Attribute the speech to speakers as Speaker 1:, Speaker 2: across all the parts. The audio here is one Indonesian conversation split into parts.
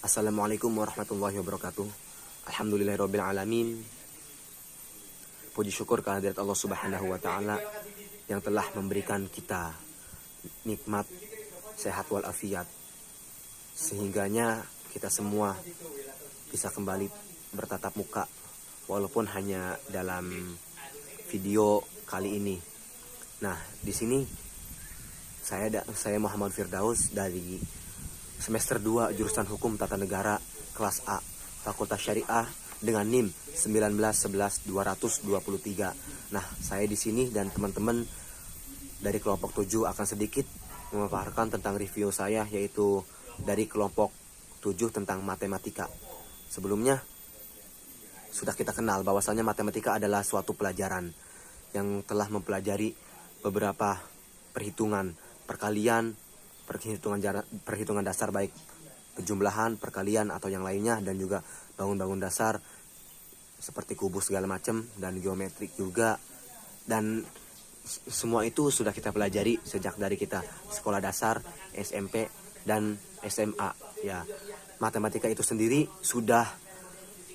Speaker 1: Assalamualaikum warahmatullahi wabarakatuh. Alhamdulillahirabbil alamin. Puji syukur kehadirat Allah Subhanahu wa taala yang telah memberikan kita nikmat sehat walafiat, sehingganya kita semua bisa kembali bertatap muka walaupun hanya dalam video kali ini. Nah, di sini saya Muhammad Firdaus dari semester 2 jurusan Hukum Tata Negara kelas A, Fakultas Syariah dengan NIM 1911223. Nah, saya di sini dan teman-teman dari kelompok 7 akan sedikit memaparkan tentang review saya, yaitu dari kelompok 7 tentang matematika. Sebelumnya sudah kita kenal bahwasanya matematika adalah suatu pelajaran yang telah mempelajari beberapa perhitungan, perkalian, perhitungan dasar baik penjumlahan, perkalian atau yang lainnya, dan juga bangun-bangun dasar seperti kubus segala macam dan geometrik juga. Dan semua itu sudah kita pelajari sejak dari kita sekolah dasar, SMP dan SMA. Ya, matematika itu sendiri sudah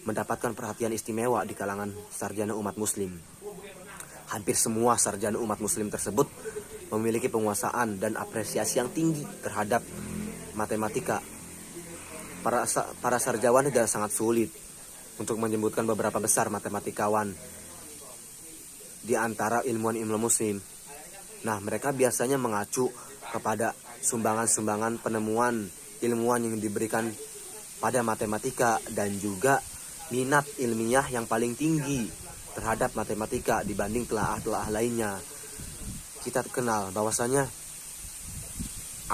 Speaker 1: mendapatkan perhatian istimewa di kalangan sarjana umat muslim. Hampir semua sarjana umat muslim tersebut memiliki penguasaan dan apresiasi yang tinggi terhadap matematika. Para sarjana sudah sangat sulit untuk menyebutkan beberapa besar matematikawan di antara ilmuwan-ilmuwan muslim. Nah, mereka biasanya mengacu kepada sumbangan-sumbangan penemuan ilmuwan yang diberikan pada matematika dan juga minat ilmiah yang paling tinggi terhadap matematika dibanding telaah-telaah lainnya. Kita kenal bahwasanya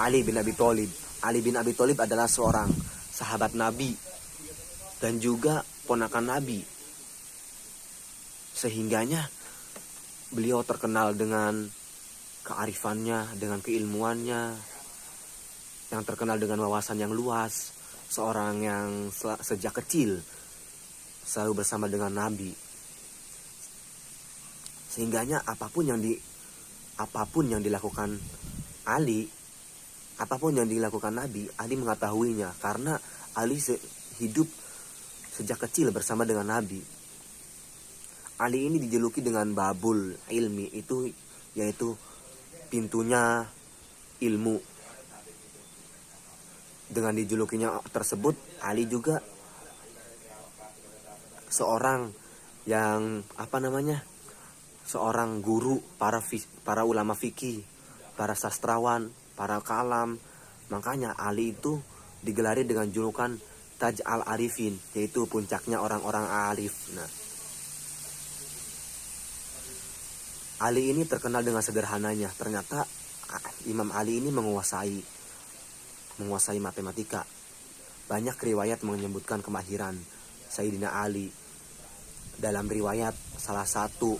Speaker 1: Ali bin Abi Thalib. Ali bin Abi Thalib adalah seorang sahabat Nabi dan juga ponakan Nabi. Sehingganya beliau terkenal dengan kearifannya, dengan keilmuannya, yang terkenal dengan wawasan yang luas, seorang yang sejak kecil selalu bersama dengan Nabi. Sehingganya apapun yang dilakukan Ali, apapun yang dilakukan Nabi, Ali mengetahuinya karena Ali hidup sejak kecil bersama dengan Nabi. Ali ini dijuluki dengan babul ilmi, itu yaitu pintunya ilmu. Dengan dijulukinya tersebut, Ali juga seorang yang seorang guru para ulama fikih, para sastrawan, para kalam. Makanya Ali itu digelari dengan julukan Taj al-Arifin, yaitu puncaknya orang-orang arif. Nah, Ali ini terkenal dengan sederhananya. Ternyata Imam Ali ini menguasai matematika. Banyak riwayat menyebutkan kemahiran Sayyidina Ali. Dalam riwayat salah satu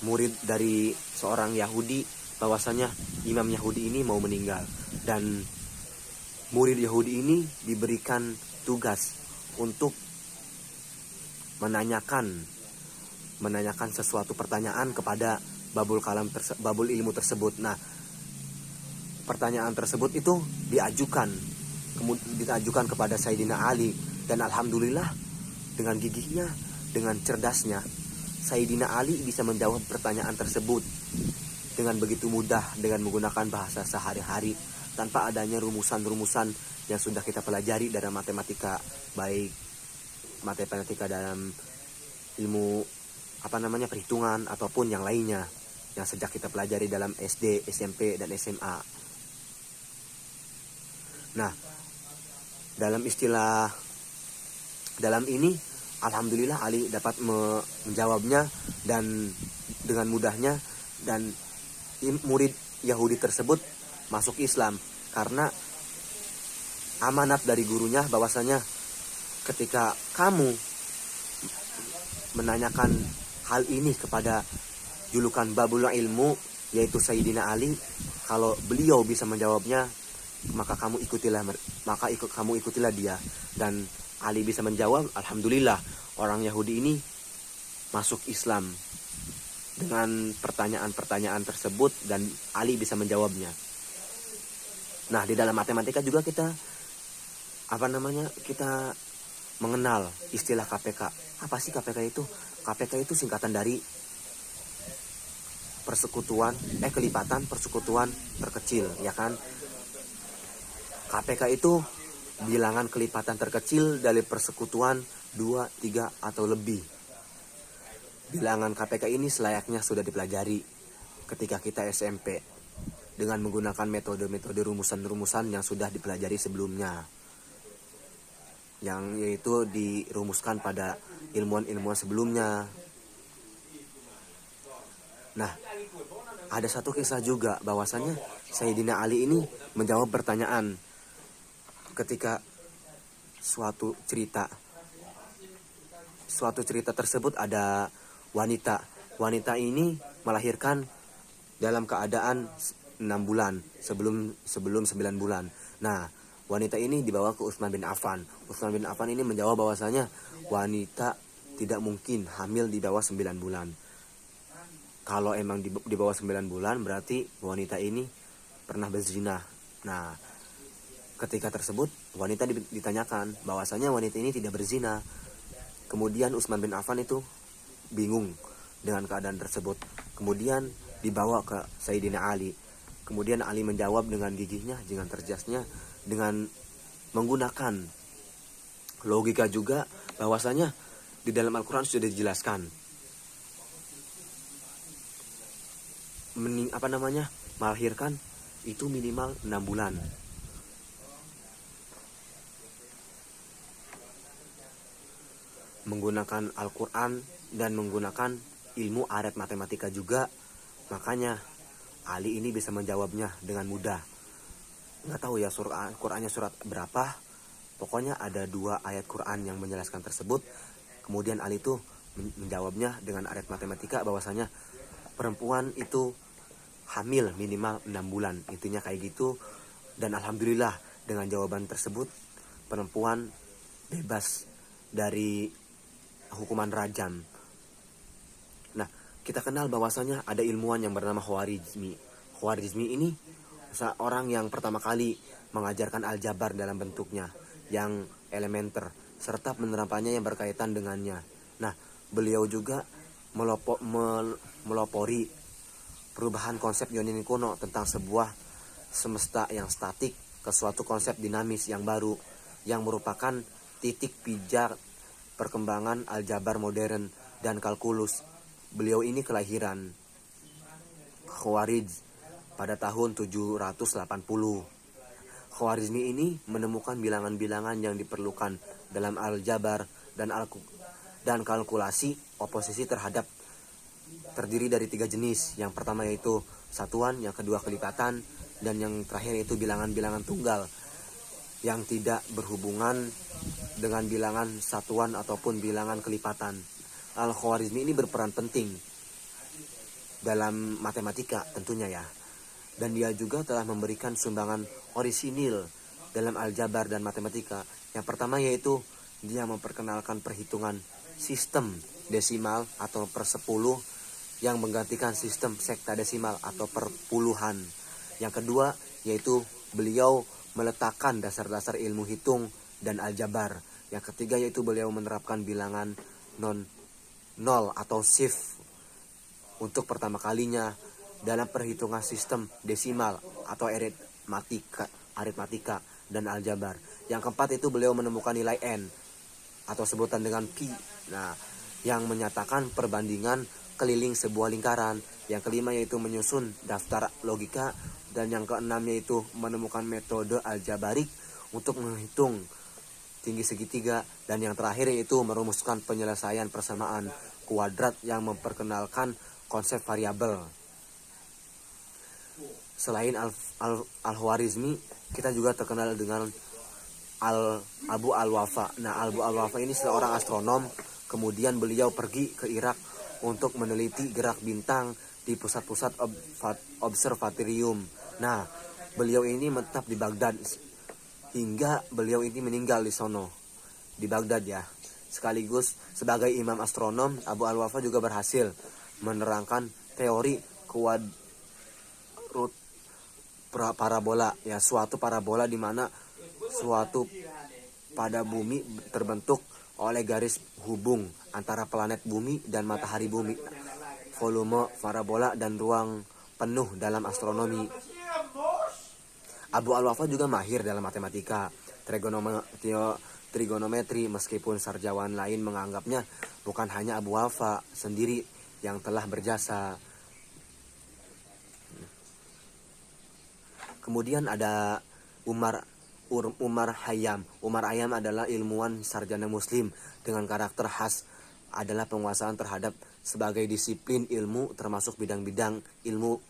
Speaker 1: murid dari seorang Yahudi, bahwasanya imam Yahudi ini mau meninggal, dan murid Yahudi ini diberikan tugas untuk menanyakan sesuatu pertanyaan kepada babul ilmu tersebut. Nah, pertanyaan tersebut itu diajukan kepada Sayyidina Ali, dan alhamdulillah dengan gigihnya, dengan cerdasnya, Sayyidina Ali bisa menjawab pertanyaan tersebut dengan begitu mudah, dengan menggunakan bahasa sehari-hari tanpa adanya rumusan-rumusan yang sudah kita pelajari dalam matematika, baik matematika dalam ilmu perhitungan ataupun yang lainnya yang sejak kita pelajari dalam SD, SMP dan SMA. Nah, dalam ini alhamdulillah Ali dapat menjawabnya dan dengan mudahnya, dan murid Yahudi tersebut masuk Islam karena amanat dari gurunya bahwasanya ketika kamu menanyakan hal ini kepada julukan babul ilmu, yaitu Sayyidina Ali, kalau beliau bisa menjawabnya, maka kamu ikutilah dia. Dan Ali bisa menjawab, alhamdulillah orang Yahudi ini masuk Islam dengan pertanyaan-pertanyaan tersebut, dan Ali bisa menjawabnya. Nah, di dalam matematika juga kita kita mengenal istilah KPK. Apa sih KPK itu? KPK itu singkatan dari kelipatan persekutuan terkecil, ya kan? KPK itu bilangan kelipatan terkecil dari persekutuan 2, 3 atau lebih. Bilangan KPK ini selayaknya sudah dipelajari ketika kita SMP dengan menggunakan metode-metode rumusan-rumusan yang sudah dipelajari sebelumnya, yang yaitu dirumuskan pada ilmuwan-ilmuwan sebelumnya. Nah, ada satu kisah juga bahwasannya Sayyidina Ali ini menjawab pertanyaan ketika suatu cerita tersebut ada wanita ini melahirkan dalam keadaan 6 bulan sebelum 9 bulan. Nah, wanita ini dibawa ke Utsman bin Affan. Utsman bin Affan ini menjawab bahwasanya wanita tidak mungkin hamil di bawah 9 bulan. Kalau emang di bawah 9 bulan berarti wanita ini pernah berzina. Nah, ketika tersebut wanita ditanyakan bahwasanya wanita ini tidak berzina. Kemudian Utsman bin Affan itu bingung dengan keadaan tersebut. Kemudian dibawa ke Sayyidina Ali. Kemudian Ali menjawab dengan gigihnya, dengan cergasnya, dengan menggunakan logika juga bahwasanya di dalam Al-Quran sudah dijelaskan melahirkan itu minimal 6 bulan. Menggunakan Al-Quran dan menggunakan ilmu arit matematika juga, makanya Ali ini bisa menjawabnya dengan mudah. Nggak tahu ya Qurannya surat berapa, pokoknya ada 2 ayat Quran yang menjelaskan tersebut. Kemudian Ali itu menjawabnya dengan arit matematika bahwasanya perempuan itu hamil minimal 6 bulan, intinya kayak gitu. Dan alhamdulillah dengan jawaban tersebut perempuan bebas dari hukuman rajam. Nah, kita kenal bahwasanya ada ilmuwan yang bernama Khwarizmi. Khwarizmi ini seorang yang pertama kali mengajarkan aljabar dalam bentuknya yang elementer serta penerapannya yang berkaitan dengannya. Nah, beliau juga melopori perubahan konsep Yunani kuno tentang sebuah semesta yang statik ke suatu konsep dinamis yang baru, yang merupakan titik pijak perkembangan aljabar modern dan kalkulus. Beliau ini kelahiran Khawarij pada tahun 780. Khwarizmi ini menemukan bilangan-bilangan yang diperlukan dalam aljabar dan kalkulasi oposisi terhadap terdiri dari 3 jenis. Yang pertama yaitu satuan, yang kedua kelipatan, dan yang terakhir yaitu bilangan-bilangan tunggal yang tidak berhubungan dengan bilangan satuan ataupun bilangan kelipatan. Al-Khwarizmi ini berperan penting dalam matematika tentunya ya. Dan dia juga telah memberikan sumbangan orisinil dalam aljabar dan matematika. Yang pertama yaitu dia memperkenalkan perhitungan sistem desimal atau per 10 yang menggantikan sistem sektadesimal atau per puluhan. Yang kedua yaitu beliau meletakkan dasar-dasar ilmu hitung dan aljabar. Yang ketiga yaitu beliau menerapkan bilangan nol atau shift untuk pertama kalinya dalam perhitungan sistem desimal atau aritmatika dan aljabar. Yang keempat itu beliau menemukan nilai n atau sebutan dengan pi. Nah, yang menyatakan perbandingan keliling sebuah lingkaran. Yang kelima yaitu menyusun daftar logika. Dan yang keenam yaitu menemukan metode aljabarik untuk menghitung tinggi segitiga. Dan yang terakhir yaitu merumuskan penyelesaian persamaan kuadrat yang memperkenalkan konsep variabel. Selain Al-Khwarizmi, kita juga terkenal dengan Abu Al-Wafa. Nah, Abu Al-Wafa ini seorang astronom. Kemudian beliau pergi ke Irak untuk meneliti gerak bintang di pusat-pusat observatorium. Nah, beliau ini menetap di Baghdad hingga beliau ini meninggal di sono, di Baghdad ya. Sekaligus sebagai imam astronom, Abu Al-Wafa juga berhasil menerangkan teori parabola ya, suatu parabola di mana suatu pada bumi terbentuk oleh garis hubung antara planet bumi dan matahari bumi, volume parabola dan ruang penuh dalam astronomi. Abu Al-Wafa juga mahir dalam matematika, trigonometri, meskipun sarjana lain menganggapnya bukan hanya Abu Al-Wafa sendiri yang telah berjasa. Kemudian ada Umar Khayyam. Umar Khayyam adalah ilmuwan sarjana muslim dengan karakter khas adalah penguasaan terhadap sebagai disiplin ilmu, termasuk bidang-bidang ilmu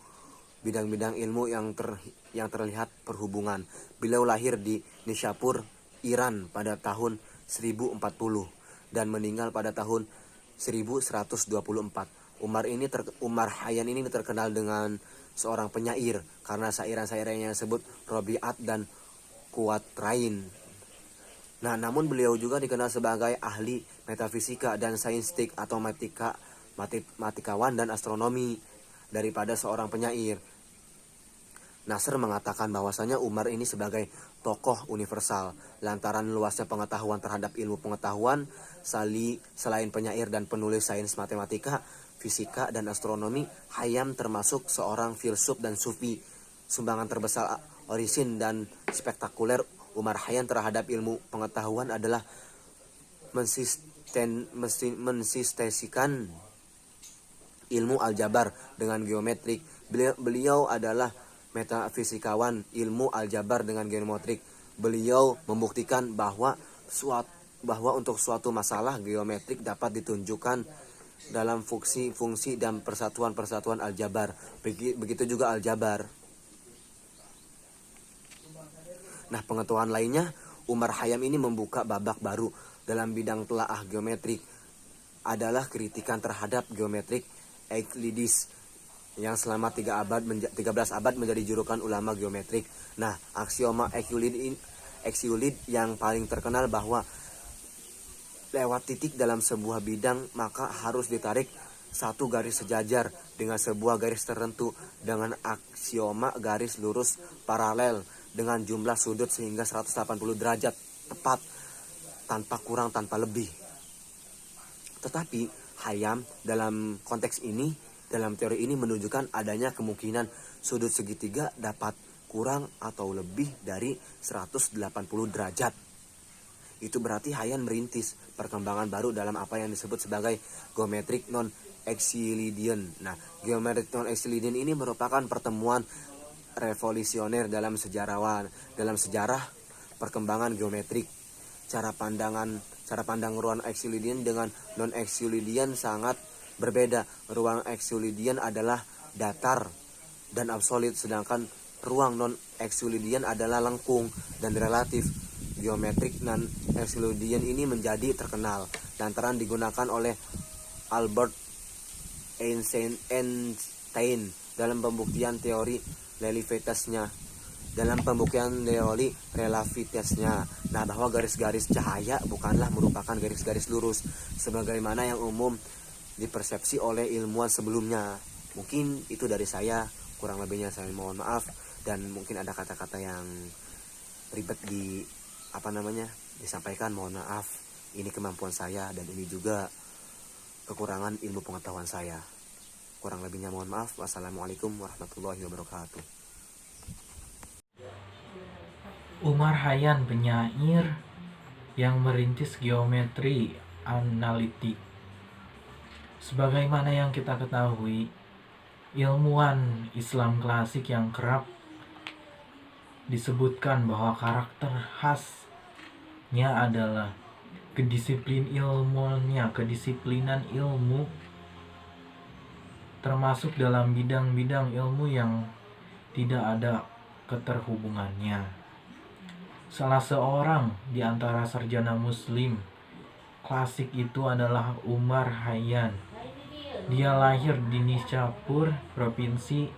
Speaker 1: yang terlihat perhubungan. Beliau lahir di Nishapur, Iran pada tahun 1040 dan meninggal pada tahun 1124. Umar Khayyam ini terkenal dengan seorang penyair karena sairan-sairannya disebut Robiat dan Kuatrain. Nah, namun beliau juga dikenal sebagai ahli metafisika dan sainstik atau matematikawan dan astronomi daripada seorang penyair. Nasr mengatakan bahwasanya Umar ini sebagai tokoh universal lantaran luasnya pengetahuan terhadap ilmu pengetahuan. Selain penyair dan penulis sains matematika, fisika, dan astronomi, Khayyam termasuk seorang filsuf dan sufi. Sumbangan terbesar orisin dan spektakuler Umar Khayyam terhadap ilmu pengetahuan adalah mensistesikan ilmu aljabar dengan geometrik. Beliau adalah metafisikawan ilmu aljabar dengan geometrik. Beliau membuktikan bahwa untuk suatu masalah geometrik dapat ditunjukkan dalam fungsi-fungsi dan persatuan-persatuan aljabar. Begitu juga aljabar. Nah, pengetahuan lainnya, Umar Khayyam ini membuka babak baru dalam bidang telaah geometrik adalah kritikan terhadap geometrik Euclides yang selama 13 abad menjadi julukan ulama geometrik. Nah, aksioma Euclid yang paling terkenal bahwa lewat titik dalam sebuah bidang maka harus ditarik satu garis sejajar dengan sebuah garis tertentu dengan aksioma garis lurus paralel dengan jumlah sudut sehingga 180 derajat tepat tanpa kurang tanpa lebih. Tetapi Khayyam dalam teori ini menunjukkan adanya kemungkinan sudut segitiga dapat kurang atau lebih dari 180 derajat. Itu berarti Khayyam merintis perkembangan baru dalam apa yang disebut sebagai geometrik non-Euclidean. Nah, geometrik non-Euclidean ini merupakan pertemuan revolusioner dalam sejarah perkembangan geometrik. Cara pandang ruang Euclidean dengan non-Euclidean sangat berbeda. Ruang Euclidean adalah datar dan absolut, sedangkan ruang non-Euclidean adalah lengkung dan relatif. Geometrik non-Euclidean ini menjadi terkenal lantaran digunakan oleh Albert Einstein dalam pembuktian teori relativitasnya. Nah, bahwa garis-garis cahaya bukanlah merupakan garis-garis lurus sebagaimana yang umum dipersepsi oleh ilmuwan sebelumnya. Mungkin itu dari saya, kurang lebihnya saya mohon maaf, dan mungkin ada kata-kata yang ribet disampaikan, mohon maaf. Ini kemampuan saya dan ini juga kekurangan ilmu pengetahuan saya. Kurang lebihnya mohon maaf. Wassalamualaikum warahmatullahi wabarakatuh.
Speaker 2: Umar Khayyam, penyair yang merintis geometri analitik. Sebagaimana yang kita ketahui, ilmuwan Islam klasik yang kerap disebutkan bahwa karakter khasnya adalah kedisiplinan ilmu, termasuk dalam bidang-bidang ilmu yang tidak ada keterhubungannya. Salah seorang di antara sarjana muslim klasik itu adalah Umar Khayyam. Dia lahir di Nishapur, Provinsi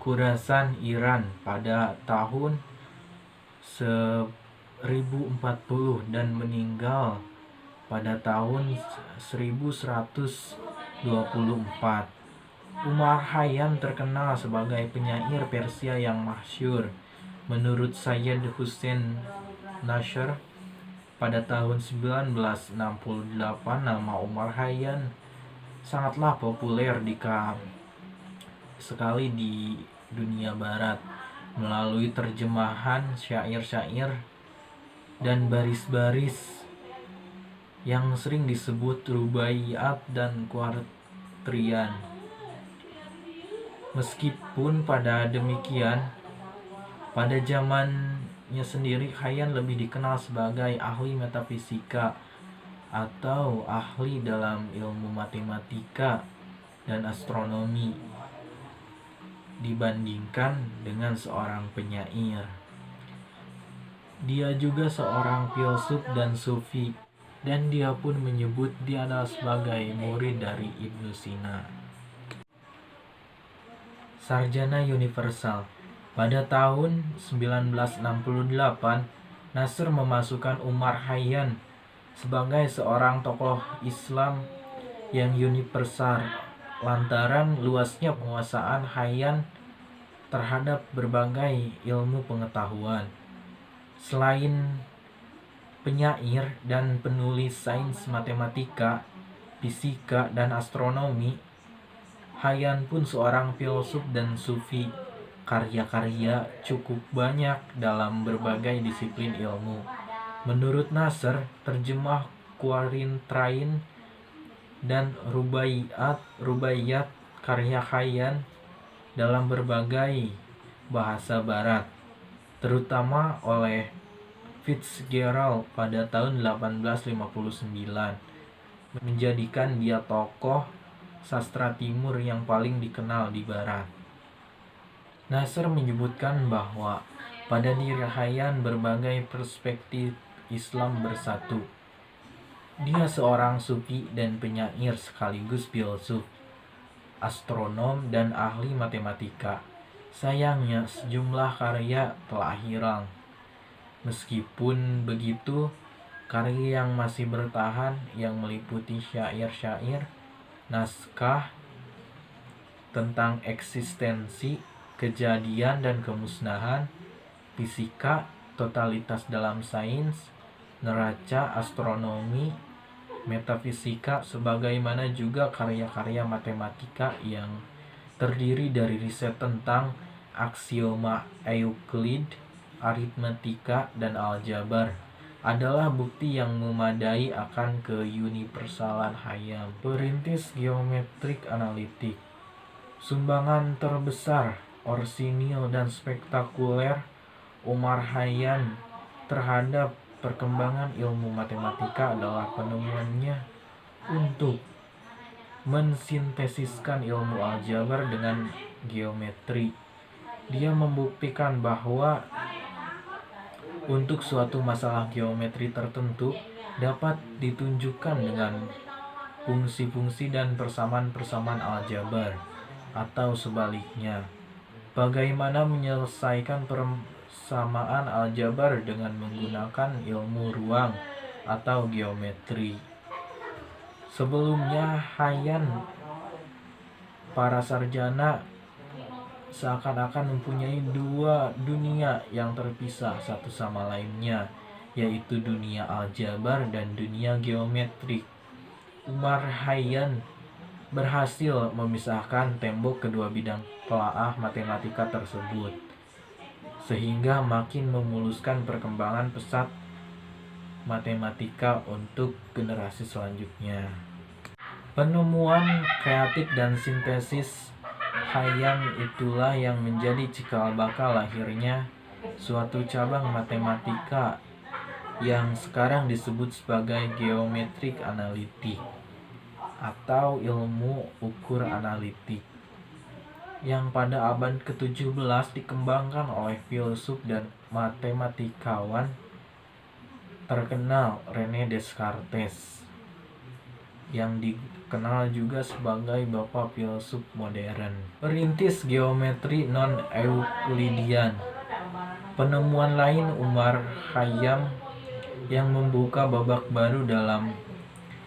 Speaker 2: Khurasan, Iran pada tahun 1040 dan meninggal pada tahun 1124. Umar Khayyam terkenal sebagai penyair Persia yang masyhur. Menurut Sayyid Hussein Nasr, pada tahun 1968 nama Umar Khayyam sangatlah populer sekali di dunia barat melalui terjemahan syair-syair dan baris-baris yang sering disebut rubaiyat dan kuartiran. Meskipun pada demikian, pada zamannya sendiri Khayyam lebih dikenal sebagai ahli metafisika atau ahli dalam ilmu matematika dan astronomi dibandingkan dengan seorang penyair. Dia juga seorang filsuf dan sufi, dan dia pun menyebut dia adalah sebagai murid dari Ibnu Sina. Sarjana universal. Pada tahun 1968, Nasr memasukkan Umar Khayyam sebagai seorang tokoh Islam yang universal lantaran luasnya penguasaan Khayyam terhadap berbagai ilmu pengetahuan. Selain penyair dan penulis sains matematika, fisika, dan astronomi, Khayyam pun seorang filsuf dan sufi. Karya-karya cukup banyak dalam berbagai disiplin ilmu. Menurut Nasr, terjemah kuartiran dan rubaiyat karya Khayyam dalam berbagai bahasa barat, terutama oleh Fitzgerald pada tahun 1859, menjadikan dia tokoh sastra timur yang paling dikenal di barat. Nasr menyebutkan bahwa pada diri Khayyam berbagai perspektif Islam bersatu. Dia seorang sufi dan penyair sekaligus filsuf, astronom, dan ahli matematika. Sayangnya sejumlah karya telah hilang. Meskipun begitu, karya yang masih bertahan yang meliputi syair-syair, naskah tentang eksistensi, kejadian dan kemusnahan, fisika, totalitas dalam sains, neraca, astronomi, metafisika, sebagaimana juga karya-karya matematika yang terdiri dari riset tentang aksioma Euclid, aritmetika, dan aljabar, adalah bukti yang memadai akan keuniversalan Khayyam. Perintis geometrik analitik. Sumbangan terbesar, orsinil dan spektakuler Umar Khayyam terhadap perkembangan ilmu matematika adalah penemuannya untuk mensintesiskan ilmu aljabar dengan geometri. Dia membuktikan bahwa untuk suatu masalah geometri tertentu dapat ditunjukkan dengan fungsi-fungsi dan persamaan-persamaan aljabar, atau sebaliknya. Bagaimana menyelesaikan persamaan aljabar dengan menggunakan ilmu ruang atau geometri. Sebelumnya Khayyam, para sarjana seakan-akan mempunyai dua dunia yang terpisah satu sama lainnya, yaitu dunia aljabar dan dunia geometrik. Umar Khayyam berhasil memisahkan tembok kedua bidang telaah matematika tersebut, sehingga makin memuluskan perkembangan pesat matematika untuk generasi selanjutnya. Penemuan kreatif dan sintesis Khayyam itulah yang menjadi cikal bakal lahirnya suatu cabang matematika yang sekarang disebut sebagai geometrik analitik atau ilmu ukur analitik, yang pada abad ke-17 dikembangkan oleh filsuf dan matematikawan terkenal René Descartes, yang dikenal juga sebagai bapak filsuf modern. Perintis geometri non-Euklidian. Penemuan lain Umar Khayyam yang membuka babak baru dalam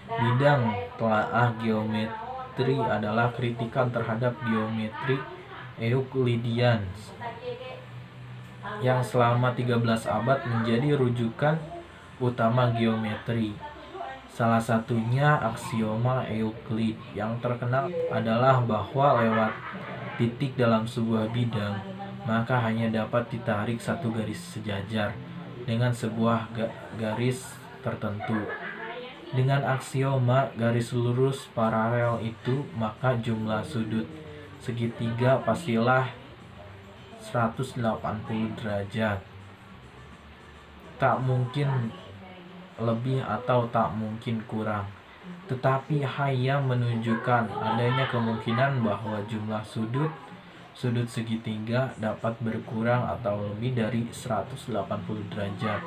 Speaker 2: bidang telaah geometri adalah kritikan terhadap geometri Euklidian yang selama 13 abad menjadi rujukan utama geometri. Salah satunya aksioma Euclid yang terkenal adalah bahwa lewat titik dalam sebuah bidang, maka hanya dapat ditarik satu garis sejajar dengan sebuah garis tertentu. Dengan aksioma garis lurus paralel itu, maka jumlah sudut segitiga pastilah 180 derajat. Tak mungkin lebih atau tak mungkin kurang. Tetapi Hayam menunjukkan adanya kemungkinan bahwa jumlah sudut segitiga dapat berkurang atau lebih dari 180 derajat.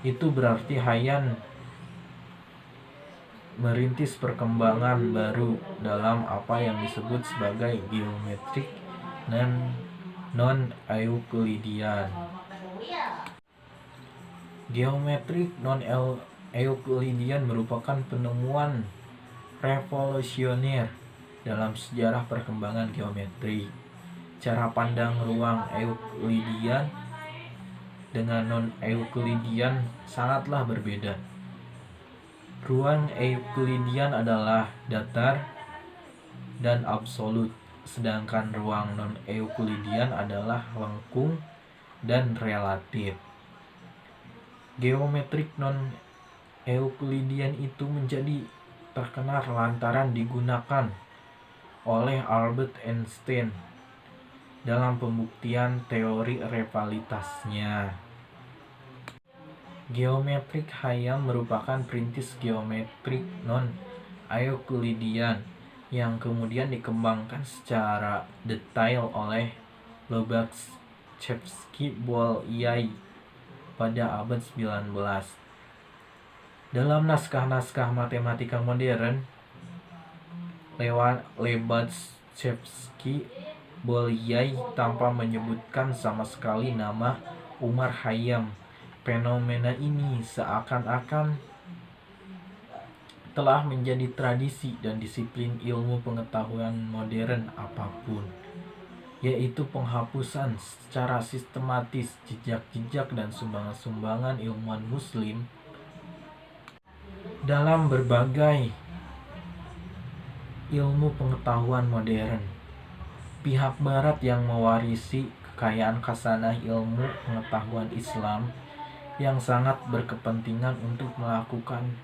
Speaker 2: Itu berarti Hayam merintis perkembangan baru dalam apa yang disebut sebagai geometrik non-Euclidean. Geometrik non-Euclidean merupakan penemuan revolusioner dalam sejarah perkembangan geometri. Cara pandang ruang Euclidean dengan non-Euclidean sangatlah berbeda. Ruang Euclidean adalah datar dan absolut, sedangkan ruang non-Euclidean adalah lengkung dan relatif. Geometrik non-Euclidean itu menjadi terkenal lantaran digunakan oleh Albert Einstein dalam pembuktian teori rivalitasnya. Geometrik Hayam merupakan perintis geometrik non-Euclidean yang kemudian dikembangkan secara detail oleh Lobachevsky-Bolyai pada abad 19. Dalam naskah-naskah matematika modern, Lobachevsky-Bolyai tanpa menyebutkan sama sekali nama Umar Khayyam. Fenomena ini seakan-akan telah menjadi tradisi dan disiplin ilmu pengetahuan modern apapun, yaitu penghapusan secara sistematis jejak-jejak dan sumbangan-sumbangan ilmuwan muslim dalam berbagai ilmu pengetahuan modern. Pihak barat yang mewarisi kekayaan khazanah ilmu pengetahuan Islam yang sangat berkepentingan untuk melakukan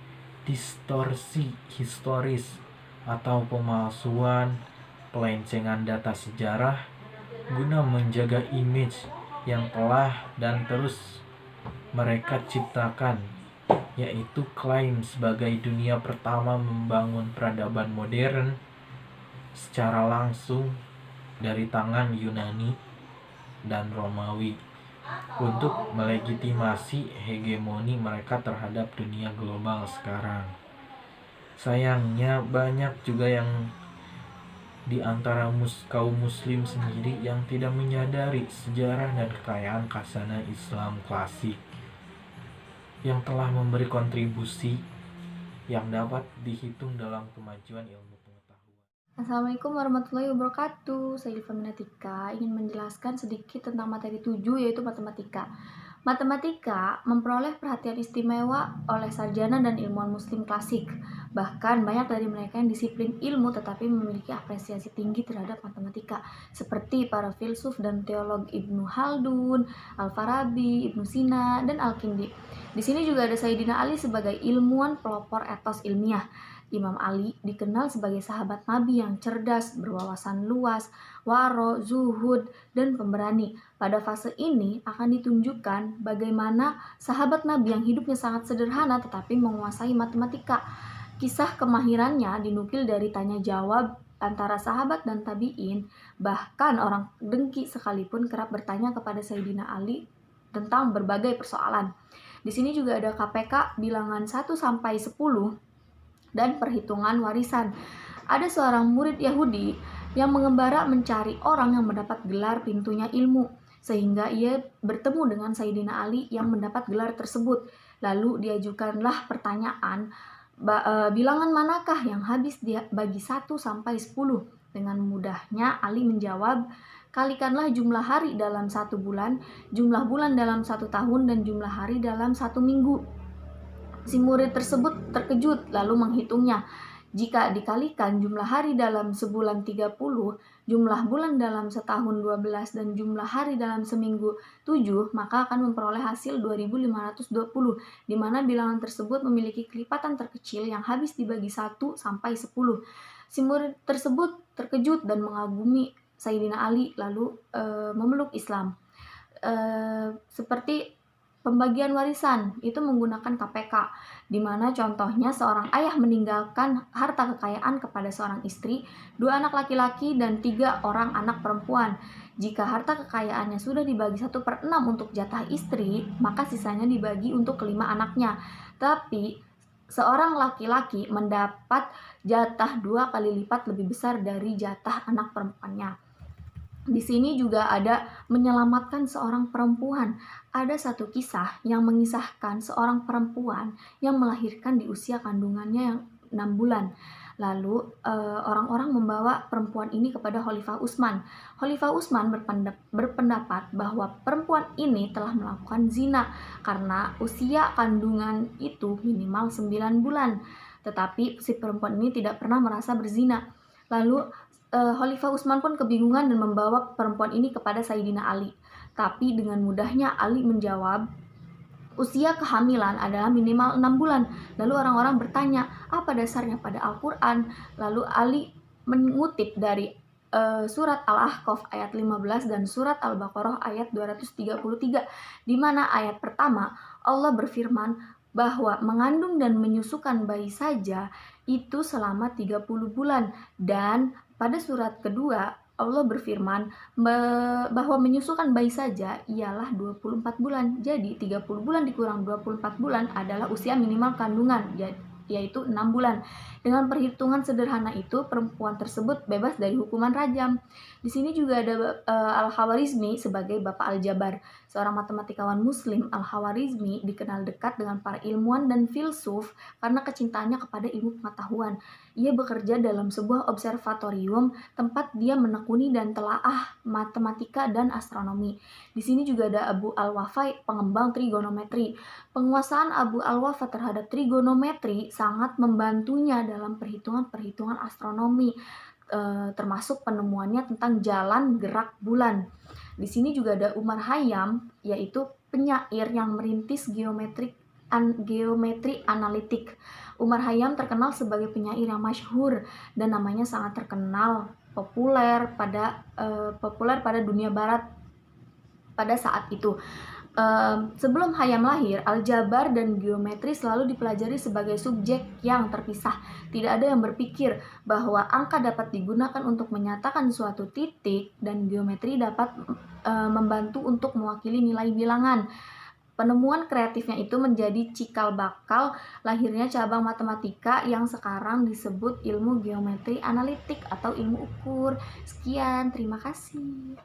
Speaker 2: distorsi historis atau pemalsuan, pelencengan data sejarah guna menjaga image yang telah dan terus mereka ciptakan, yaitu klaim sebagai dunia pertama membangun peradaban modern secara langsung dari tangan Yunani dan Romawi untuk melegitimasi hegemoni mereka terhadap dunia global sekarang. Sayangnya banyak juga yang di antara kaum muslim sendiri yang tidak menyadari sejarah dan kekayaan khazanah Islam klasik yang telah memberi kontribusi yang dapat dihitung dalam kemajuan ilmu pengetahuan.
Speaker 3: Assalamualaikum warahmatullahi wabarakatuh. Saya Ilfa Minatika ingin menjelaskan sedikit tentang materi 7, yaitu matematika. Matematika memperoleh perhatian istimewa oleh sarjana dan ilmuwan muslim klasik. Bahkan banyak dari mereka yang disiplin ilmu tetapi memiliki apresiasi tinggi terhadap matematika, seperti para filsuf dan teolog Ibnu Khaldun, Al-Farabi, Ibnu Sina, dan Al-Kindi. Di sini juga ada Sayyidina Ali sebagai ilmuwan pelopor etos ilmiah. Imam Ali dikenal sebagai sahabat Nabi yang cerdas, berwawasan luas, waro, zuhud, dan pemberani. Pada fase ini akan ditunjukkan bagaimana sahabat Nabi yang hidupnya sangat sederhana tetapi menguasai matematika. Kisah kemahirannya dinukil dari tanya jawab antara sahabat dan tabi'in. Bahkan orang dengki sekalipun kerap bertanya kepada Sayyidina Ali tentang berbagai persoalan. Di sini juga ada KPK bilangan 1 sampai 10 dan perhitungan warisan. Ada seorang murid Yahudi yang mengembara mencari orang yang mendapat gelar pintunya ilmu, sehingga ia bertemu dengan Sayyidina Ali yang mendapat gelar tersebut. Lalu diajukanlah pertanyaan, bilangan manakah yang habis bagi 1 sampai 10? Dengan mudahnya Ali menjawab, kalikanlah jumlah hari dalam 1 bulan, jumlah bulan dalam 1 tahun, dan jumlah hari dalam 1 minggu. Si murid tersebut terkejut lalu menghitungnya. Jika dikalikan jumlah hari dalam sebulan 30, jumlah bulan dalam setahun 12, dan jumlah hari dalam seminggu 7, maka akan memperoleh hasil 2520, di mana bilangan tersebut memiliki kelipatan terkecil yang habis dibagi 1 sampai 10. Si murid tersebut terkejut dan mengagumi Sayyidina Ali lalu memeluk Islam. Seperti pembagian warisan itu menggunakan KPK, di mana contohnya seorang ayah meninggalkan harta kekayaan kepada seorang istri, 2 anak laki-laki, dan 3 orang anak perempuan. Jika harta kekayaannya sudah dibagi 1/6 untuk jatah istri, maka sisanya dibagi untuk kelima anaknya. Tapi seorang laki-laki mendapat jatah 2 kali lipat lebih besar dari jatah anak perempuannya. Di sini juga ada menyelamatkan seorang perempuan. Ada satu kisah yang mengisahkan seorang perempuan yang melahirkan di usia kandungannya yang 6 bulan. Lalu orang-orang membawa perempuan ini kepada Khalifah Utsman. Khalifah Utsman berpendapat bahwa perempuan ini telah melakukan zina karena usia kandungan itu minimal 9 bulan. Tetapi si perempuan ini tidak pernah merasa berzina. Lalu Khalifah Utsman pun kebingungan dan membawa perempuan ini kepada Sayyidina Ali. Tapi dengan mudahnya Ali menjawab, usia kehamilan adalah minimal 6 bulan. Lalu orang-orang bertanya, apa dasarnya pada Al-Quran? Lalu Ali mengutip dari surat Al-Ahqaf ayat 15 dan surat Al-Baqarah ayat 233, di mana ayat pertama Allah berfirman bahwa mengandung dan menyusukan bayi saja itu selama 30 bulan, dan pada surat kedua Allah berfirman bahwa menyusukan bayi saja ialah 24 bulan. Jadi 30 bulan dikurang 24 bulan adalah usia minimal kandungan, yaitu 6 bulan. Dengan perhitungan sederhana itu, perempuan tersebut bebas dari hukuman rajam. Di sini juga ada Al-Khawarizmi sebagai Bapak Al-Jabar. Seorang matematikawan muslim, Al-Khawarizmi dikenal dekat dengan para ilmuwan dan filsuf karena kecintaannya kepada ilmu pengetahuan. Ia bekerja dalam sebuah observatorium tempat dia menekuni dan telaah matematika dan astronomi. Di sini juga ada Abu Al-Wafa, pengembang trigonometri. Penguasaan Abu Al-Wafa terhadap trigonometri sangat membantunya dalam perhitungan-perhitungan astronomi, termasuk penemuannya tentang jalan gerak bulan. Di sini juga ada Umar Khayyam, yaitu penyair yang merintis geometri analitik. Umar Khayyam terkenal sebagai penyair yang masyhur dan namanya sangat terkenal populer pada dunia barat pada saat itu. Sebelum Khayyam lahir, aljabar dan geometri selalu dipelajari sebagai subjek yang terpisah. Tidak ada yang berpikir bahwa angka dapat digunakan untuk menyatakan suatu titik dan geometri dapat membantu untuk mewakili nilai bilangan. Penemuan kreatifnya itu menjadi cikal bakal lahirnya cabang matematika yang sekarang disebut ilmu geometri analitik atau ilmu ukur. Sekian, terima kasih.